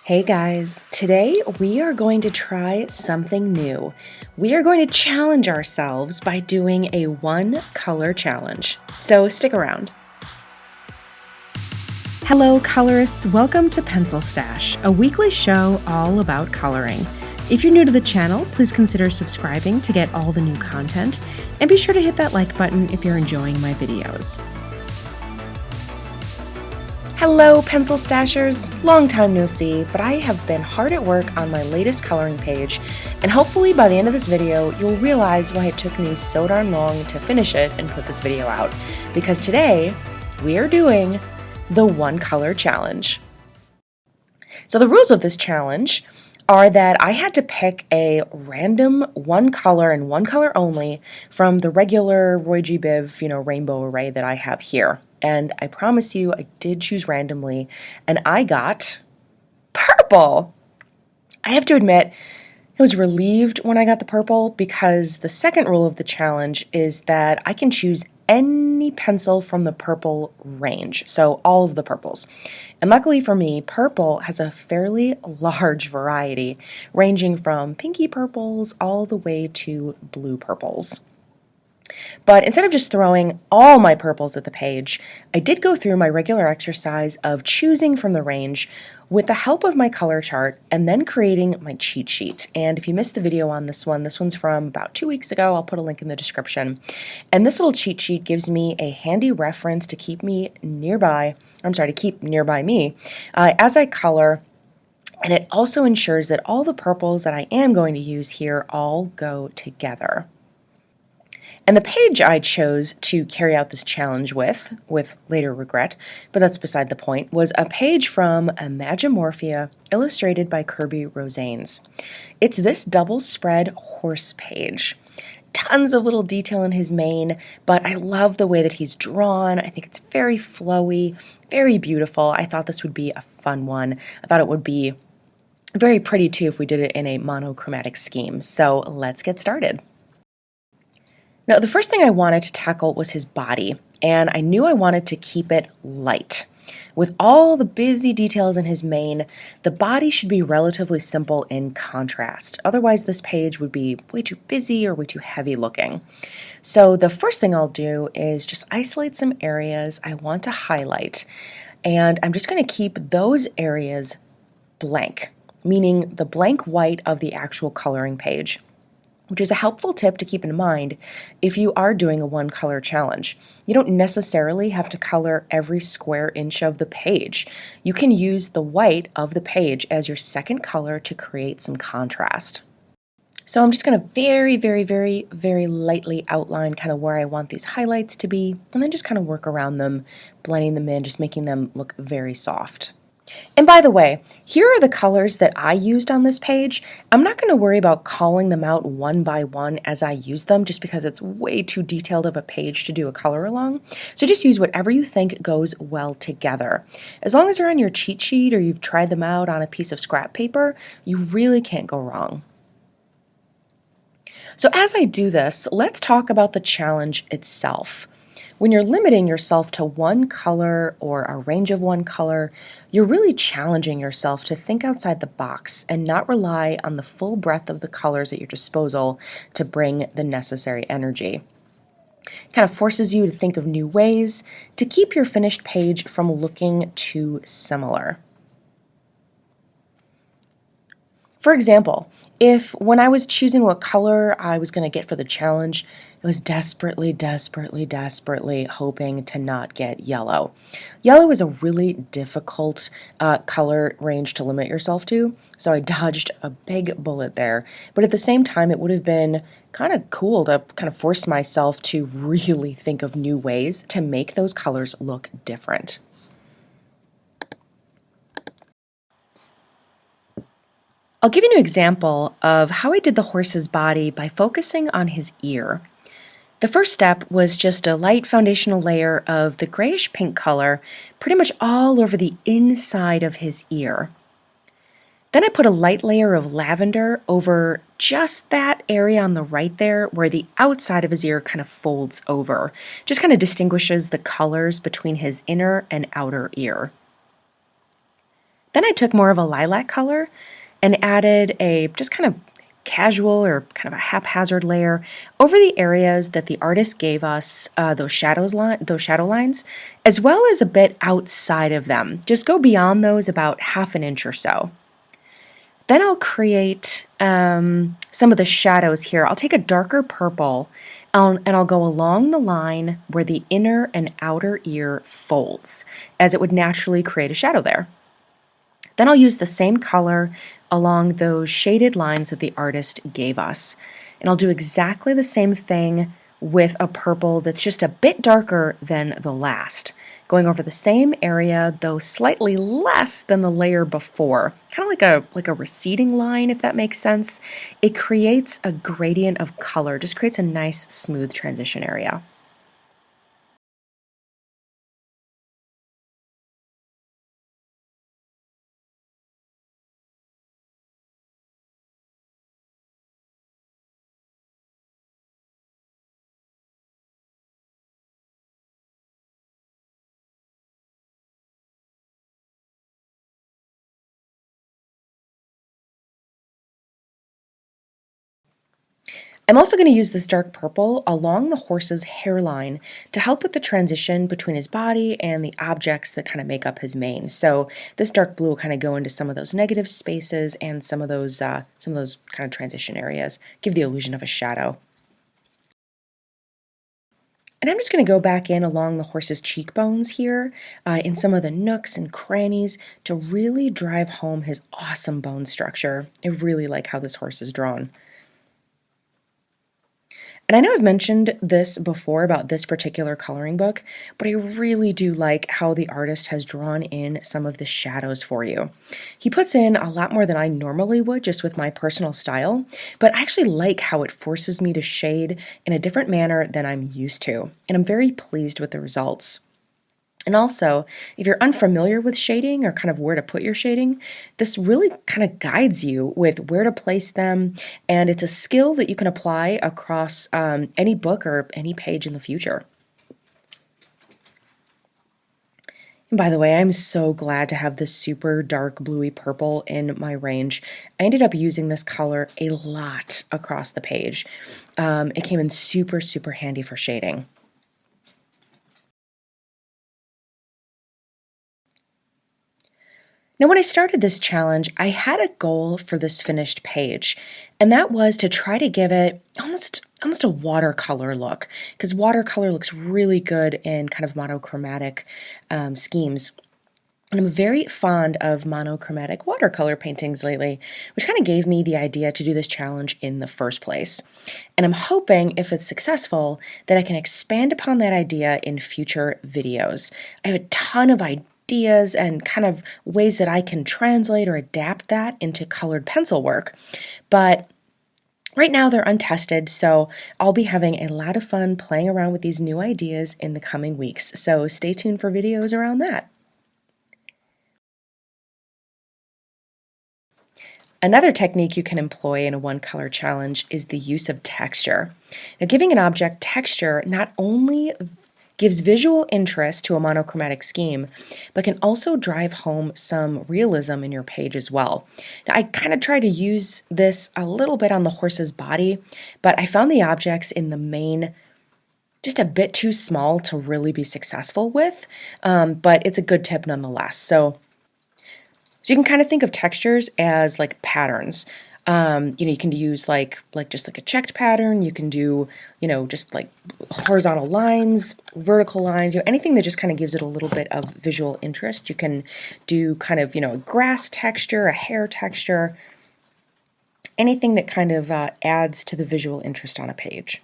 Hey guys, today we are going to try something new. We are going to challenge ourselves by doing a one color challenge. So stick around. Hello colorists, welcome to PencilStash, a weekly show all about coloring. If you're new to the channel, please consider subscribing to get all the new content, and be sure to hit that like button if you're enjoying my videos. Hello Pencil Stashers! Long time no see, but I have been hard at work on my latest coloring page, and hopefully by the end of this video you'll realize why it took me so darn long to finish it and put this video out, because today we are doing the one color challenge. So the rules of this challenge are that I had to pick a random one color and one color only from the regular Roy G. Biv, rainbow array that I have here. And I promise you, I did choose randomly, and I got purple. I have to admit, I was relieved when I got the purple because the second rule of the challenge is that I can choose any pencil from the purple range, so all of the purples. And luckily for me, purple has a fairly large variety, ranging from pinky purples all the way to blue purples. But instead of just throwing all my purples at the page, I did go through my regular exercise of choosing from the range with the help of my color chart and then creating my cheat sheet. And if you missed the video on this one's from about 2 weeks ago. I'll put a link in the description. And this little cheat sheet gives me a handy reference to keep nearby me as I color. And it also ensures that all the purples that I am going to use here all go together. And the page I chose to carry out this challenge with later regret, but that's beside the point, was a page from IMAGIMORPHIA illustrated by KERBY ROSANES. It's this double spread horse page. Tons of little detail in his mane, but I love the way that he's drawn. I think it's very flowy, very beautiful. I thought this would be a fun one. I thought it would be very pretty too if we did it in a monochromatic scheme. So let's get started. Now, the first thing I wanted to tackle was his body, and I knew I wanted to keep it light. With all the busy details in his mane, the body should be relatively simple in contrast. Otherwise, this page would be way too busy or way too heavy looking. So the first thing I'll do is just isolate some areas I want to highlight, and I'm just going to keep those areas blank, meaning the blank white of the actual coloring page, which is a helpful tip to keep in mind if you are doing a one color challenge. You don't necessarily have to color every square inch of the page. You can use the white of the page as your second color to create some contrast. So I'm just going to very, very, very, very lightly outline kind of where I want these highlights to be, and then just kind of work around them, blending them in, just making them look very soft. And by the way, here are the colors that I used on this page. I'm not going to worry about calling them out one by one as I use them, just because it's way too detailed of a page to do a color along. So just use whatever you think goes well together. As long as they're on your cheat sheet or you've tried them out on a piece of scrap paper, you really can't go wrong. So as I do this, let's talk about the challenge itself. When you're limiting yourself to one color or a range of one color, you're really challenging yourself to think outside the box and not rely on the full breadth of the colors at your disposal to bring the necessary energy. It kind of forces you to think of new ways to keep your finished page from looking too similar. For example, if when I was choosing what color I was going to get for the challenge, I was desperately, desperately, desperately hoping to not get yellow. Yellow is a really difficult color range to limit yourself to, so I dodged a big bullet there. But at the same time, it would have been kind of cool to kind of force myself to really think of new ways to make those colors look different. I'll give you an example of how I did the horse's body by focusing on his ear. The first step was just a light foundational layer of the grayish pink color pretty much all over the inside of his ear. Then I put a light layer of lavender over just that area on the right there where the outside of his ear kind of folds over. Just kind of distinguishes the colors between his inner and outer ear. Then I took more of a lilac color and added a just kind of casual or kind of a haphazard layer over the areas that the artist gave us those shadow lines, as well as a bit outside of them. Just go beyond those about ½ inch or so. Then I'll create some of the shadows here. I'll take a darker purple and I'll go along the line where the inner and outer ear folds, as it would naturally create a shadow there. Then I'll use the same color along those shaded lines that the artist gave us. And I'll do exactly the same thing with a purple that's just a bit darker than the last, going over the same area, though slightly less than the layer before. Kind of like a receding line, if that makes sense. It creates a gradient of color, just creates a nice smooth transition area. I'm also going to use this dark purple along the horse's hairline to help with the transition between his body and the objects that kind of make up his mane. So this dark blue will kind of go into some of those negative spaces and some of those kind of transition areas, give the illusion of a shadow. And I'm just going to go back in along the horse's cheekbones here, in some of the nooks and crannies, to really drive home his awesome bone structure. I really like how this horse is drawn. And I know I've mentioned this before about this particular coloring book, but I really do like how the artist has drawn in some of the shadows for you. He puts in a lot more than I normally would just with my personal style, but I actually like how it forces me to shade in a different manner than I'm used to, and I'm very pleased with the results. And also, if you're unfamiliar with shading or kind of where to put your shading, this really kind of guides you with where to place them, and it's a skill that you can apply across any book or any page in the future. And by the way, I'm so glad to have this super dark bluey purple in my range. I ended up using this color a lot across the page. It came in super, super handy for shading. Now, when I started this challenge, I had a goal for this finished page, and that was to try to give it almost a watercolor look, because watercolor looks really good in kind of monochromatic schemes. And I'm very fond of monochromatic watercolor paintings lately, which kind of gave me the idea to do this challenge in the first place. And I'm hoping, if it's successful, that I can expand upon that idea in future videos. I have a ton of ideas and kind of ways that I can translate or adapt that into colored pencil work, but right now they're untested, so I'll be having a lot of fun playing around with these new ideas in the coming weeks, so stay tuned for videos around that. Another technique you can employ in a one-color challenge is the use of texture. Now, giving an object texture not only gives visual interest to a monochromatic scheme, but can also drive home some realism in your page as well. Now, I kind of try to use this a little bit on the horse's body, but I found the objects in the mane just a bit too small to really be successful with, but it's a good tip nonetheless. So you can kind of think of textures as like patterns. You can use like just like a checked pattern. You can do, just like horizontal lines, vertical lines, anything that just kind of gives it a little bit of visual interest. You can do kind of, a grass texture, a hair texture, anything that kind of adds to the visual interest on a page.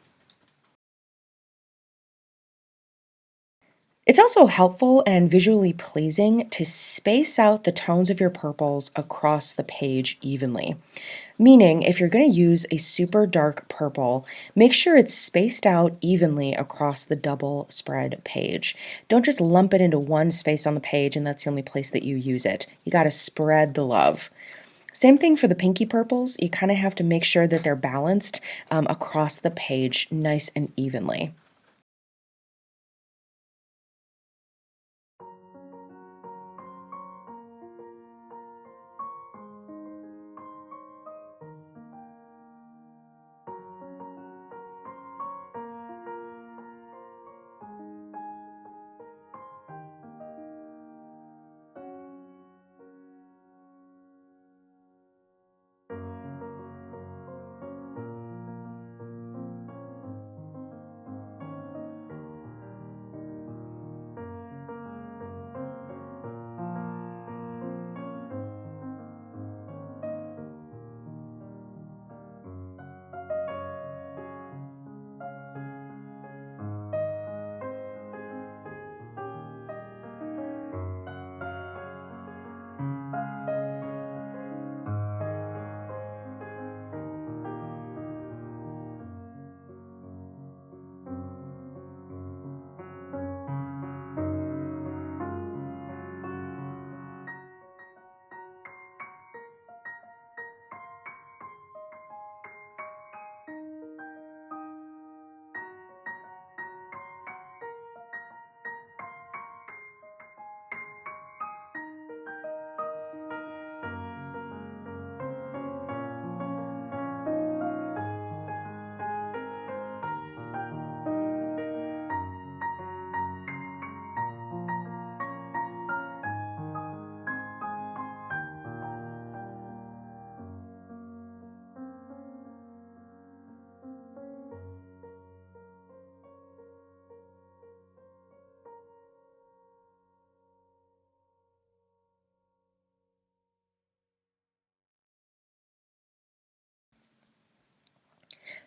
It's also helpful and visually pleasing to space out the tones of your purples across the page evenly. Meaning, if you're going to use a super dark purple, make sure it's spaced out evenly across the double spread page. Don't just lump it into one space on the page and that's the only place that you use it. You got to spread the love. Same thing for the pinky purples. You kind of have to make sure that they're balanced across the page nice and evenly.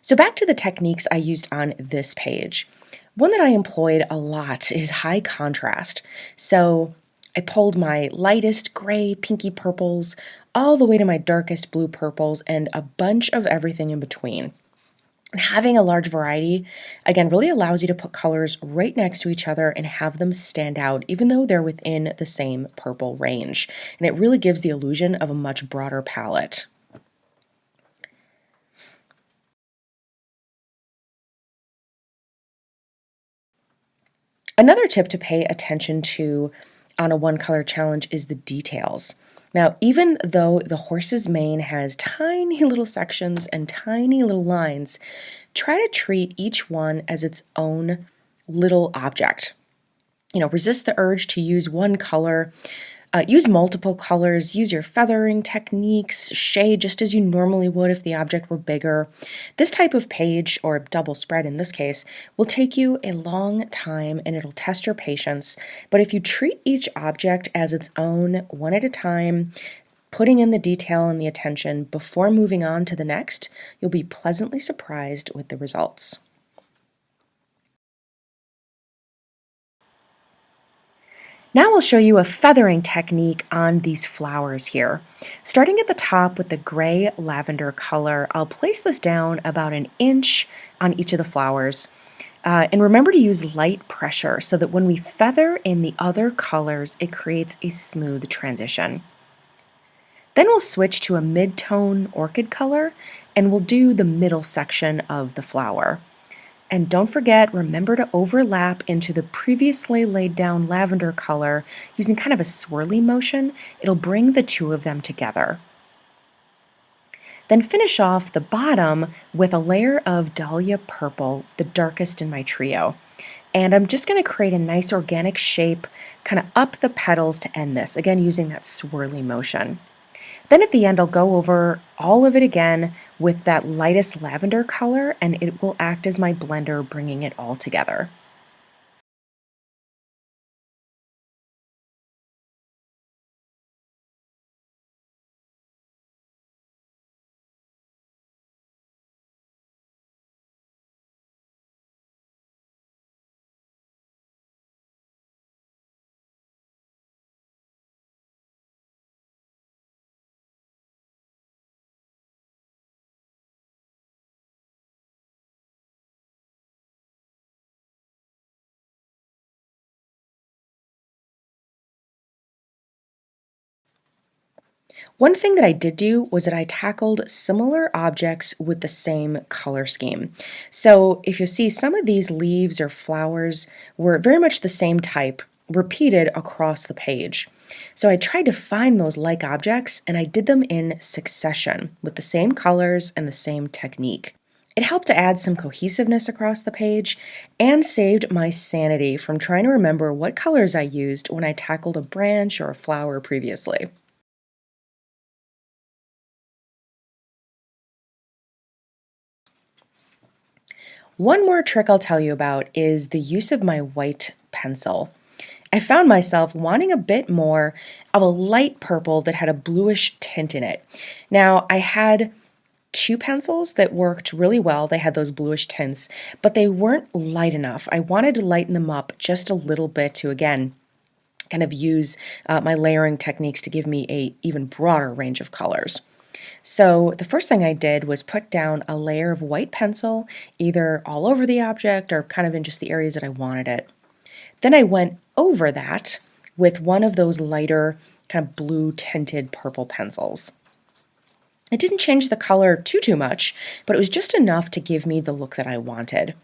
So back to the techniques I used on this page. One that I employed a lot is high contrast. So I pulled my lightest gray, pinky purples all the way to my darkest blue purples and a bunch of everything in between. And having a large variety, again, really allows you to put colors right next to each other and have them stand out, even though they're within the same purple range. And it really gives the illusion of a much broader palette. Another tip to pay attention to on a one color challenge is the details. Now, even though the horse's mane has tiny little sections and tiny little lines, try to treat each one as its own little object. Resist the urge to use one color. Use multiple colors, use your feathering techniques, shade just as you normally would if the object were bigger. This type of page, or double spread in this case, will take you a long time and it'll test your patience. But if you treat each object as its own, one at a time, putting in the detail and the attention before moving on to the next, you'll be pleasantly surprised with the results. Now I'll show you a feathering technique on these flowers here. Starting at the top with the gray lavender color, I'll place this down about an inch on each of the flowers. And remember to use light pressure so that when we feather in the other colors, it creates a smooth transition. Then we'll switch to a mid-tone orchid color and we'll do the middle section of the flower. And don't forget, remember to overlap into the previously laid down lavender color using kind of a swirly motion. It'll bring the two of them together. Then finish off the bottom with a layer of dahlia purple, the darkest in my trio. And I'm just going to create a nice organic shape kind of up the petals to end this, again using that swirly motion. Then at the end, I'll go over all of it again with that lightest lavender color, and it will act as my blender, bringing it all together. One thing that I did do was that I tackled similar objects with the same color scheme. So if you see, some of these leaves or flowers were very much the same type, repeated across the page. So I tried to find those like objects and I did them in succession with the same colors and the same technique. It helped to add some cohesiveness across the page and saved my sanity from trying to remember what colors I used when I tackled a branch or a flower previously. One more trick I'll tell you about is the use of my white pencil. I found myself wanting a bit more of a light purple that had a bluish tint in it. Now, I had two pencils that worked really well. They had those bluish tints, but they weren't light enough. I wanted to lighten them up just a little bit to, again, kind of use my layering techniques to give me a even broader range of colors. So the first thing I did was put down a layer of white pencil, either all over the object or kind of in just the areas that I wanted it. Then I went over that with one of those lighter kind of blue tinted purple pencils. It didn't change the color too much, but it was just enough to give me the look that I wanted.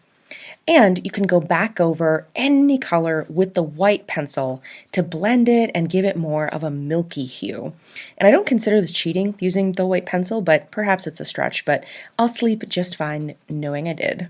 And you can go back over any color with the white pencil to blend it and give it more of a milky hue. And I don't consider this cheating using the white pencil, but perhaps it's a stretch, but I'll sleep just fine knowing I did.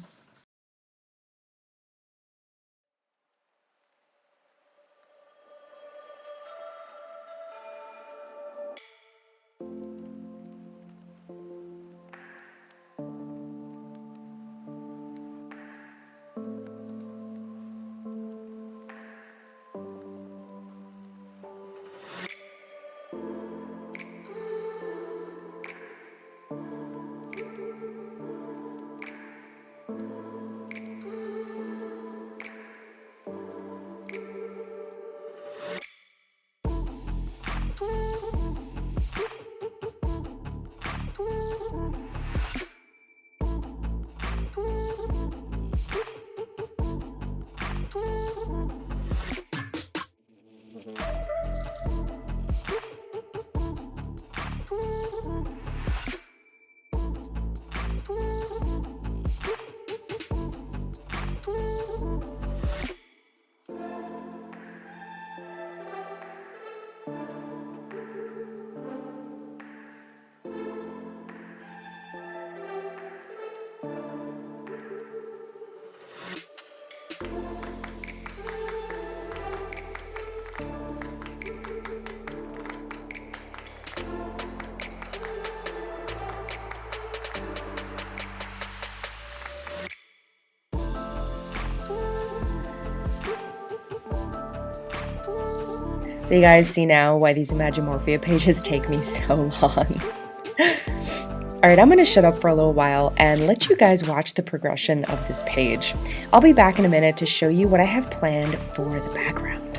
So you guys see now why these IMAGIMORPHIA pages take me so long. Alright, I'm going to shut up for a little while and let you guys watch the progression of this page. I'll be back in a minute to show you what I have planned for the background.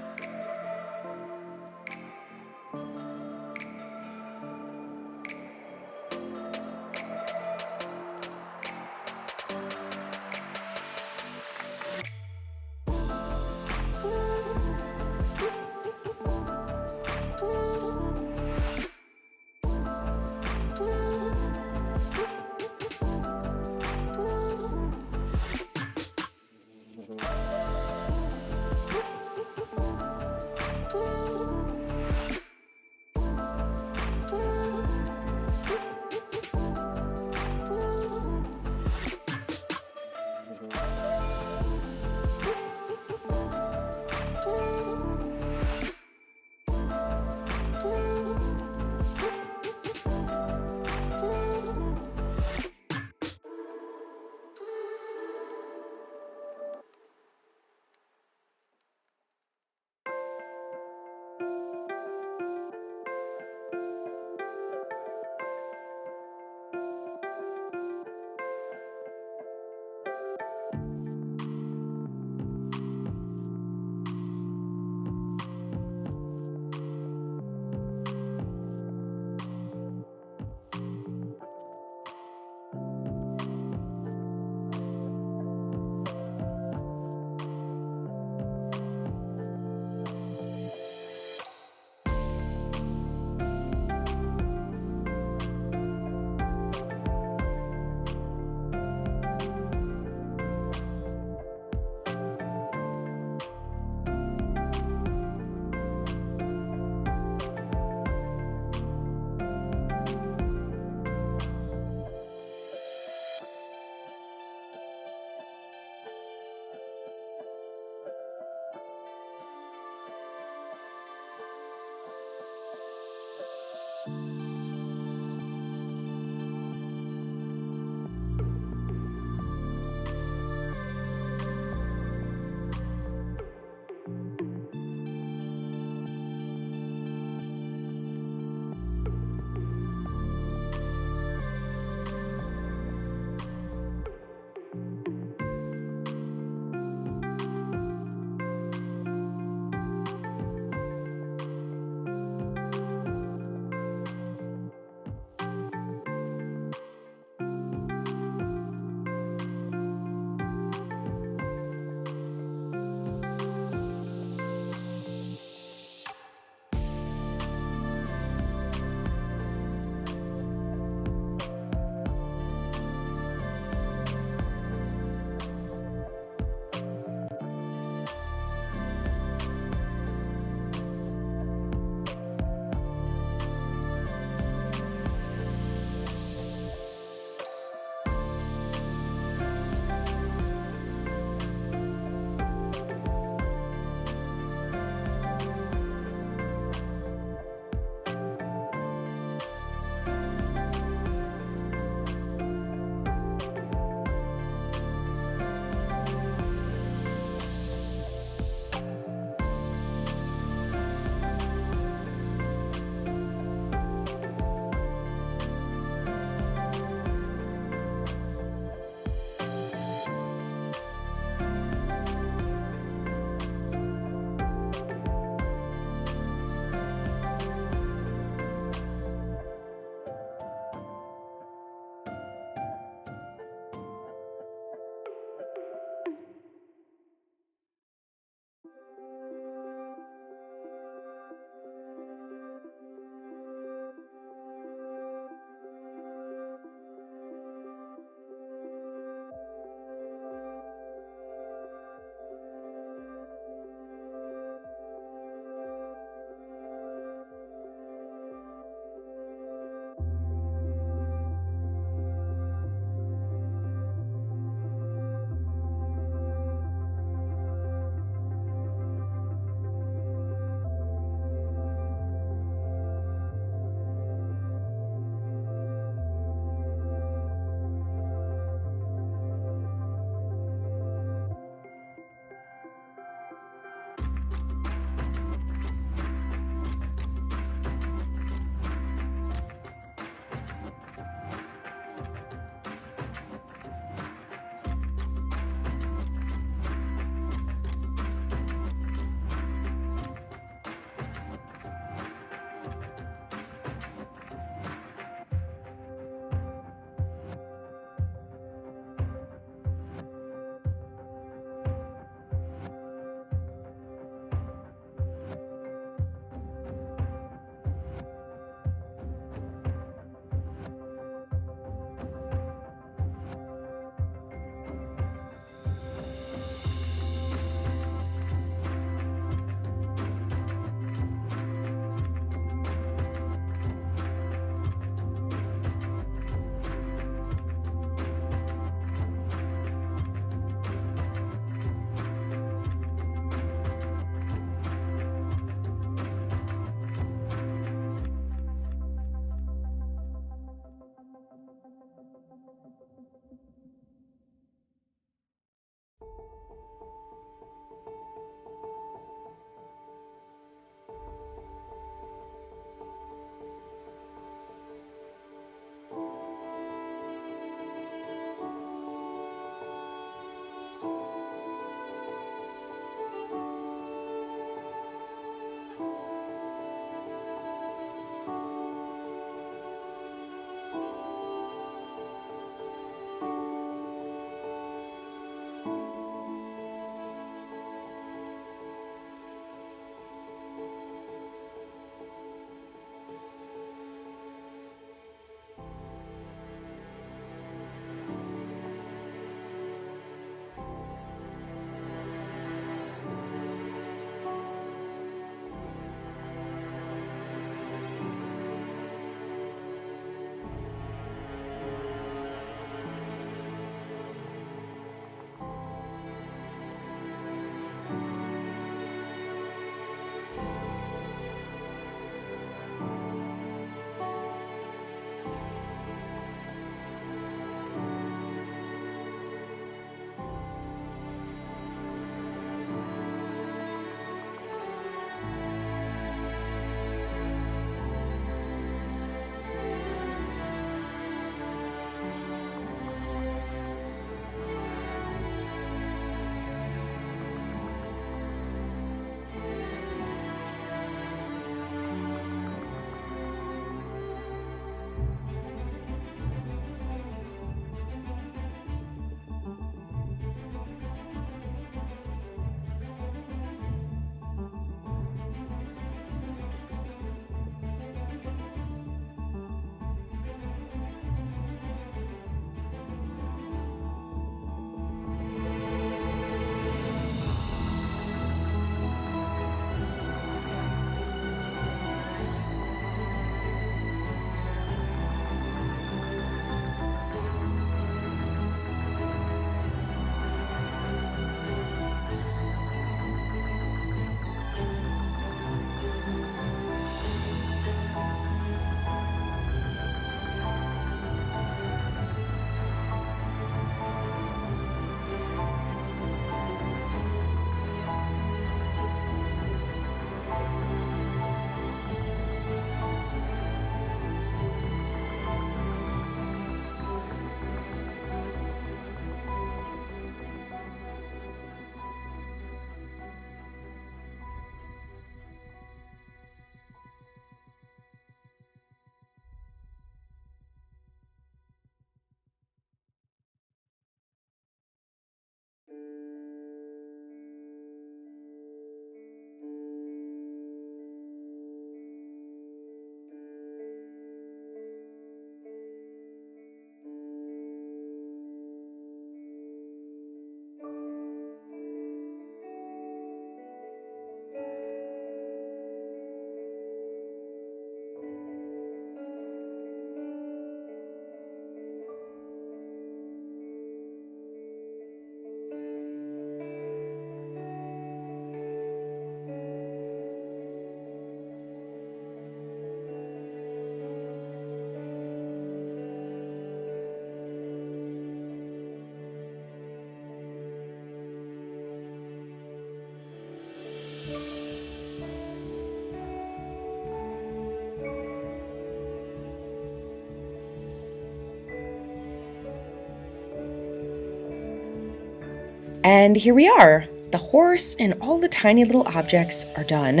And here we are. The horse and all the tiny little objects are done.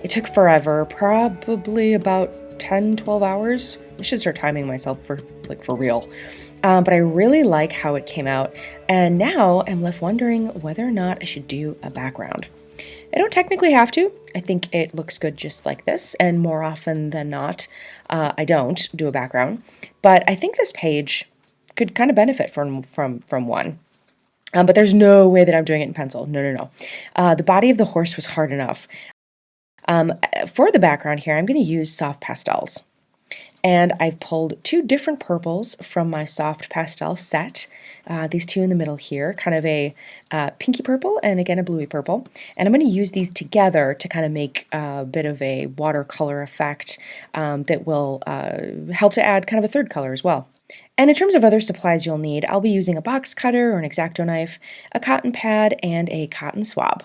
It took forever, probably about 10, 12 hours. I should start timing myself for real. But I really like how it came out. And now I'm left wondering whether or not I should do a background. I don't technically have to. I think it looks good just like this, and more often than not, I don't do a background. But I think this page could kind of benefit from one. But there's no way that I'm doing it in pencil. No. The body of the horse was hard enough. For the background here, I'm going to use soft pastels. And I've pulled two different purples from my soft pastel set. These two in the middle here, kind of a pinky purple and again a bluey purple. And I'm going to use these together to kind of make a bit of a watercolor effect that will help to add kind of a third color as well. And in terms of other supplies you'll need, I'll be using a box cutter or an X-Acto knife, a cotton pad, and a cotton swab.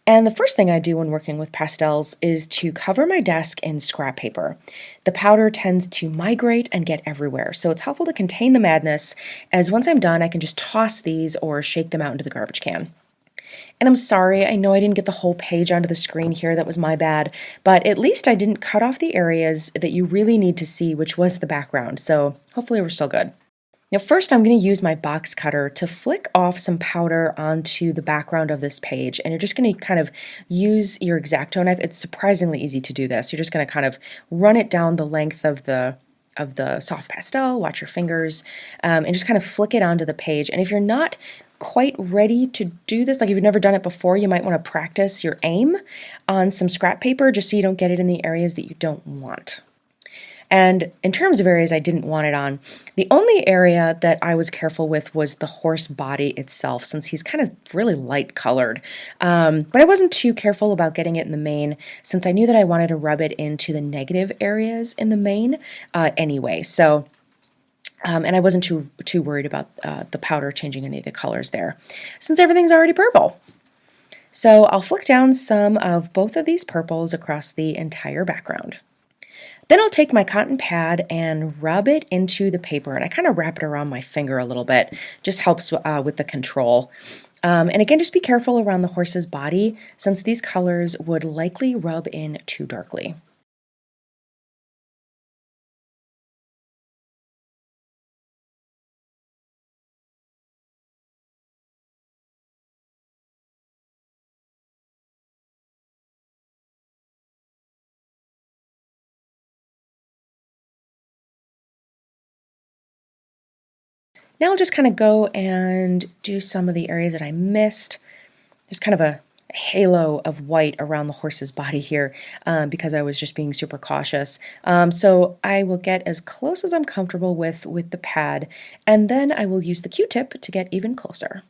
And the first thing I do when working with pastels is to cover my desk in scrap paper. The powder tends to migrate and get everywhere, so it's helpful to contain the madness, as once I'm done I can just toss these or shake them out into the garbage can. And I'm sorry, I know I didn't get the whole page onto the screen here, that was my bad, but at least I didn't cut off the areas that you really need to see, which was the background, so hopefully we're still good. Now first I'm going to use my box cutter to flick off some powder onto the background of this page, and you're just going to kind of use your X-Acto knife. It's surprisingly easy to do this. You're just going to kind of run it down the length of the soft pastel, watch your fingers, and just kind of flick it onto the page. And if you're not quite ready to do this, like if you've never done it before, you might want to practice your aim on some scrap paper just so you don't get it in the areas that you don't want. And in terms of areas I didn't want it on, the only area that I was careful with was the horse body itself, since he's kind of really light colored. But I wasn't too careful about getting it in the mane, since I knew that I wanted to rub it into the negative areas in the mane anyway. So, and I wasn't too worried about the powder changing any of the colors there, since everything's already purple. So I'll flick down some of both of these purples across the entire background. Then I'll take my cotton pad and rub it into the paper, and I kind of wrap it around my finger a little bit. Just helps with the control. And again, just be careful around the horse's body, since these colors would likely rub in too darkly. Now I'll just kind of go and do some of the areas that I missed. There's kind of a halo of white around the horse's body here because I was just being super cautious. So I will get as close as I'm comfortable with the pad, and then I will use the Q-tip to get even closer.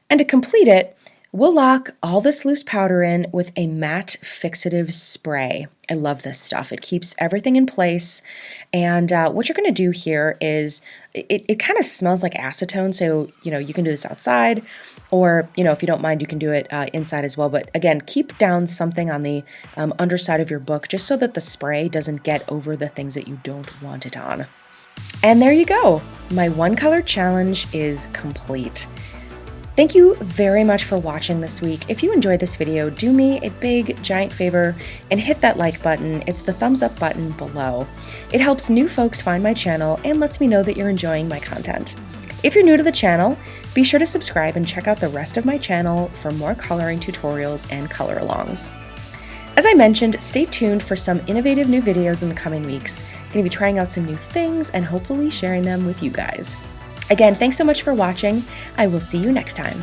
And to complete it, we'll lock all this loose powder in with a matte fixative spray. I love this stuff. It keeps everything in place. And what you're going to do here is, it kind of smells like acetone, so you can do this outside, or if you don't mind, you can do it inside as well. But again, keep down something on the underside of your book, just so that the spray doesn't get over the things that you don't want it on. And there you go. My one color challenge is complete. Thank you very much for watching this week. If you enjoyed this video, do me a big giant favor and hit that like button. It's the thumbs up button below. It helps new folks find my channel and lets me know that you're enjoying my content. If you're new to the channel, be sure to subscribe and check out the rest of my channel for more coloring tutorials and color alongs. As I mentioned, stay tuned for some innovative new videos in the coming weeks. I'm going to be trying out some new things and hopefully sharing them with you guys. Again, thanks so much for watching. I will see you next time.